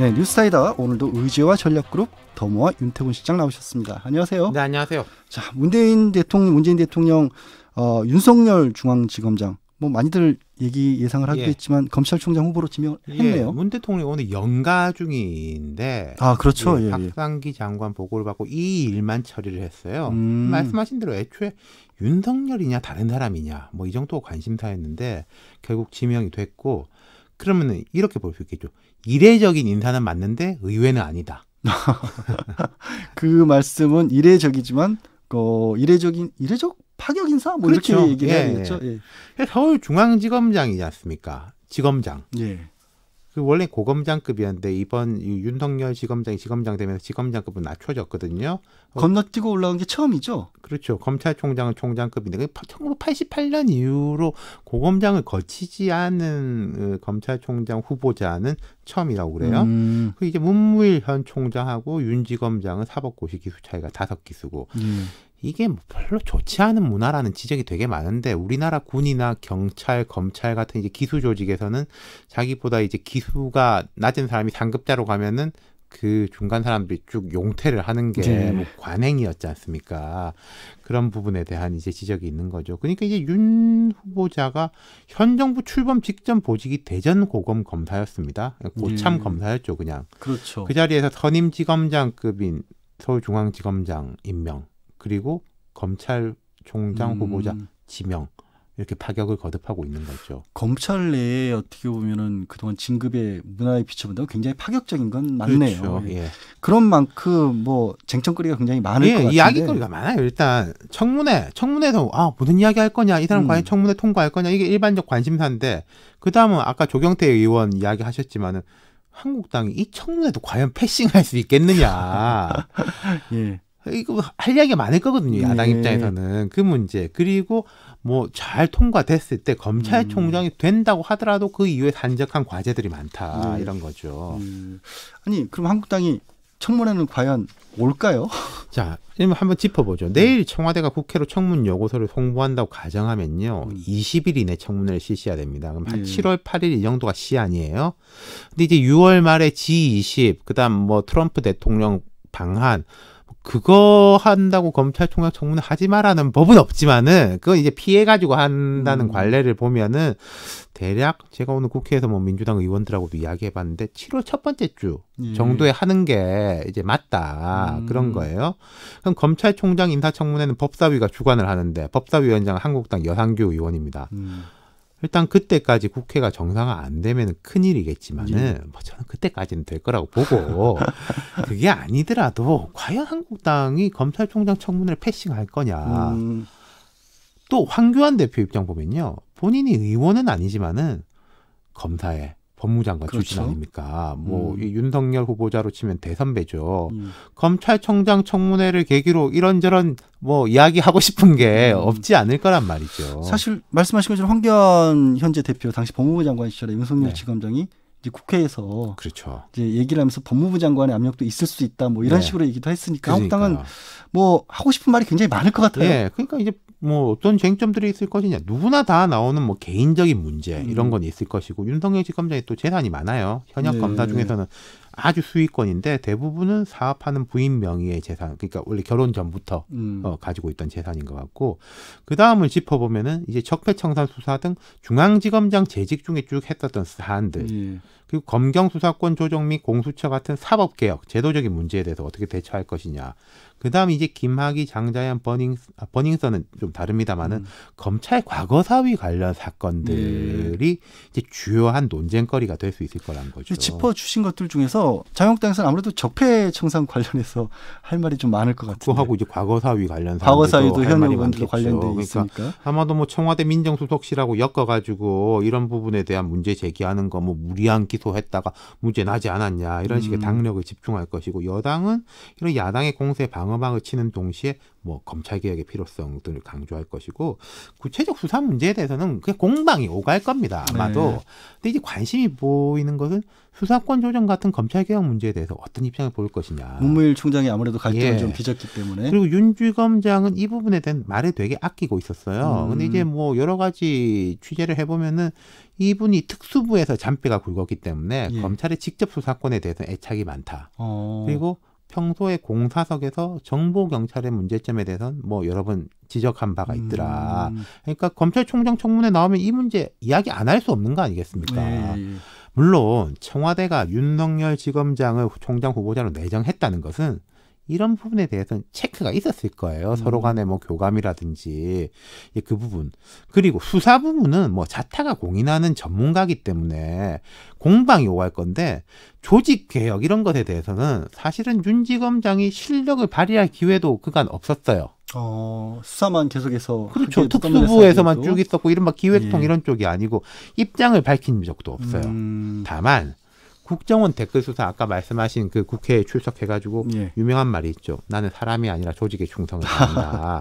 네, 뉴스타이더 오늘도 의제와 전략그룹 더모아 윤태곤 실장 나오셨습니다. 안녕하세요. 네, 안녕하세요. 자, 문재인 대통령 윤석열 중앙지검장 뭐 많이들 예상을 하기도 했지만 검찰총장 후보로 지명했네요. 문 대통령이 오늘 연가 중인데 그렇죠. 박상기 장관 보고를 받고 이 일만 처리를 했어요. 말씀하신 대로 애초에 윤석열이냐 다른 사람이냐 뭐 이 정도 관심사였는데 결국 지명이 됐고 그러면은 이렇게 볼 수 있겠죠. 이례적인 인사는 맞는데 의외는 아니다. 그 말씀은 이례적이지만 이례적 파격 인사 뭐 그렇죠. 이렇게 얘기를 해야겠죠. 서울중앙지검장이지 않습니까? 지검장. 예. 그 원래 고검장급이었는데 이번 윤석열 지검장 되면서 지검장급은 낮춰졌거든요. 건너뛰고 올라온 게 처음이죠. 그렇죠. 검찰총장은 총장급인데 1988년 이후로 고검장을 거치지 않은 검찰총장 후보자는 처음이라고 그래요. 그 이제 문무일 현 총장하고 윤 지검장은 사법고시 기수 차이가 5기수고 이게 뭐 별로 좋지 않은 문화라는 지적이 되게 많은데 우리나라 군이나 경찰, 검찰 같은 이제 기수 조직에서는 자기보다 이제 기수가 낮은 사람이 상급자로 가면은 그 중간 사람들이 쭉 용퇴를 하는 게 뭐 관행이었지 않습니까? 그런 부분에 대한 이제 지적이 있는 거죠. 그러니까 이제 윤 후보자가 현 정부 출범 직전 보직이 대전 고검 검사였습니다. 고참 검사였죠, 그냥. 그렇죠. 그 자리에서 선임지검장급인 서울중앙지검장 임명. 그리고 검찰총장 후보자 지명 이렇게 파격을 거듭하고 있는 거죠. 검찰 내에 어떻게 보면은 그동안 진급의 문화에 비춰본다면 굉장히 파격적인 건 맞네요. 그렇죠. 예. 그런 만큼 뭐 쟁점거리가 굉장히 많을 것 같은데. 이야기거리가 많아요. 일단 청문회에서 무슨 이야기 할 거냐, 이 사람 과연 청문회 통과할 거냐 이게 일반적 관심사인데 그 다음은 아까 조경태 의원 이야기 하셨지만은 한국당이 이 청문회도 과연 패싱할 수 있겠느냐. 예. 이거 할 이야기가 많을 거거든요. 야당 입장에서는. 그 문제. 그리고 뭐 잘 통과됐을 때 검찰총장이 된다고 하더라도 그 이후에 산적한 과제들이 많다. 이런 거죠. 아니 그럼 한국당이 청문회는 과연 올까요? 자, 한번 짚어보죠. 내일 청와대가 국회로 청문 요구서를 송부한다고 가정하면요. 20일 이내 청문회를 실시해야 됩니다. 그럼 한 7월 8일 이 정도가 시한이에요. 근데 이제 6월 말에 G20, 그다음 뭐 트럼프 대통령 방한 그거 한다고 검찰총장 청문회 하지 마라는 법은 없지만은 그건 이제 피해가지고 한다는 관례를 보면은 대략 제가 오늘 국회에서 뭐 민주당 의원들하고도 이야기해봤는데 7월 첫 번째 주 정도에 하는 게 이제 맞다 그런 거예요. 그럼 검찰총장 인사청문회는 법사위가 주관을 하는데 법사위원장은 한국당 여상규 의원입니다. 일단 그때까지 국회가 정상화 안 되면 큰일이겠지만은 뭐 저는 그때까지는 될 거라고 보고 그게 아니더라도 과연 한국당이 검찰총장 청문회를 패싱할 거냐. 또 황교안 대표 입장 보면요. 본인이 의원은 아니지만은 검사에 법무장관 출신 아닙니까? 뭐 윤석열 후보자로 치면 대선배죠. 검찰총장 청문회를 계기로 이런저런 뭐 이야기하고 싶은 게 없지 않을 거란 말이죠. 사실 말씀하신 것처럼 황교안 현재 대표 당시 법무부 장관 시절에 윤석열 지검장이 이제 국회에서 그렇죠. 이제 얘기를 하면서 법무부 장관의 압력도 있을 수 있다 뭐 이런 식으로 얘기도 했으니까 한국당은 뭐 하고 싶은 말이 굉장히 많을 것 같아요. 네, 그러니까 이제 뭐 어떤 쟁점들이 있을 것이냐. 누구나 다 나오는 뭐 개인적인 문제 이런 건 있을 것이고 윤석열 지검장이 또 재산이 많아요. 현역 검사 중에서는 아주 수익권인데 대부분은 사업하는 부인 명의의 재산. 그러니까 원래 결혼 전부터 가지고 있던 재산인 것 같고 그 다음을 짚어보면은 이제 적폐청산 수사 등 중앙지검장 재직 중에 쭉 했었던 사안들. 그리고 검경 수사권 조정 및 공수처 같은 사법개혁, 제도적인 문제에 대해서 어떻게 대처할 것이냐. 그 다음 이제 김학의, 장자연, 버닝썬은 좀 다릅니다만은 검찰 과거사위 관련 사건들이 이제 주요한 논쟁거리가 될 수 있을 거라는 거죠. 짚어주신 것들 중에서 자유한국당에서는 아무래도 적폐청산 관련해서 할 말이 좀 많을 것 같은데. 그거하고 이제 과거사위 관련 과거사위도 현 의원들도 관련돼 있으니까. 그러니까 아마도 뭐 청와대 민정수석실하고 엮어가지고 이런 부분에 대한 문제 제기하는 거 뭐 무리한 기소했다가 문제 나지 않았냐 이런 식의 당력을 집중할 것이고 여당은 이런 야당의 공세에 방어막을 치는 동시에 뭐 검찰 개혁의 필요성 등을 강조할 것이고 구체적 수사 문제에 대해서는 그냥 공방이 오갈 겁니다. 아마도. 네. 근데 이제 관심이 보이는 것은 수사권 조정 같은 검찰 개혁 문제에 대해서 어떤 입장을 보일 것이냐. 문무일 총장이 아무래도 갈등을 예. 좀 빚었기 때문에. 그리고 윤주검장은 이 부분에 대한 말을 되게 아끼고 있었어요. 근데 이제 뭐 여러 가지 취재를 해보면은 이분이 특수부에서 잔뼈가 굵었기 때문에 예. 검찰의 직접 수사권에 대해서 애착이 많다. 그리고 평소에 공사석에서 정보 경찰의 문제점에 대해서는 뭐 여러 번 지적한 바가 있더라. 그러니까 검찰총장 청문회 나오면 이 문제 이야기 안 할 수 없는 거 아니겠습니까? 예. 물론 청와대가 윤석열 지검장을 총장 후보자로 내정했다는 것은 이런 부분에 대해서는 체크가 있었을 거예요. 서로 간에 뭐 교감이라든지 그 부분. 그리고 수사 부분은 뭐 자타가 공인하는 전문가이기 때문에 공방이 오갈 건데 조직 개혁 이런 것에 대해서는 사실은 윤 지검장이 실력을 발휘할 기회도 그간 없었어요. 수사만 계속해서 그렇죠. 특수부에서만 쭉 있었고 이른바 기획통 이런 쪽이 아니고 입장을 밝힌 적도 없어요. 다만 국정원 댓글 수사 아까 말씀하신 그 국회에 출석해가지고 유명한 말이 있죠. 나는 사람이 아니라 조직에 충성을 다한다.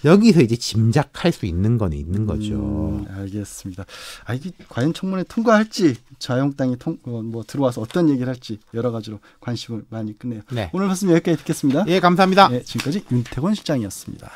여기서 이제 짐작할 수 있는 건 있는 거죠. 알겠습니다. 이게 과연 청문회 통과할지 자유한국당이 뭐 들어와서 어떤 얘기를 할지 여러 가지로 관심을 많이 끄네요. 오늘 말씀 여기까지 듣겠습니다. 예, 감사합니다. 지금까지 윤태권 실장이었습니다.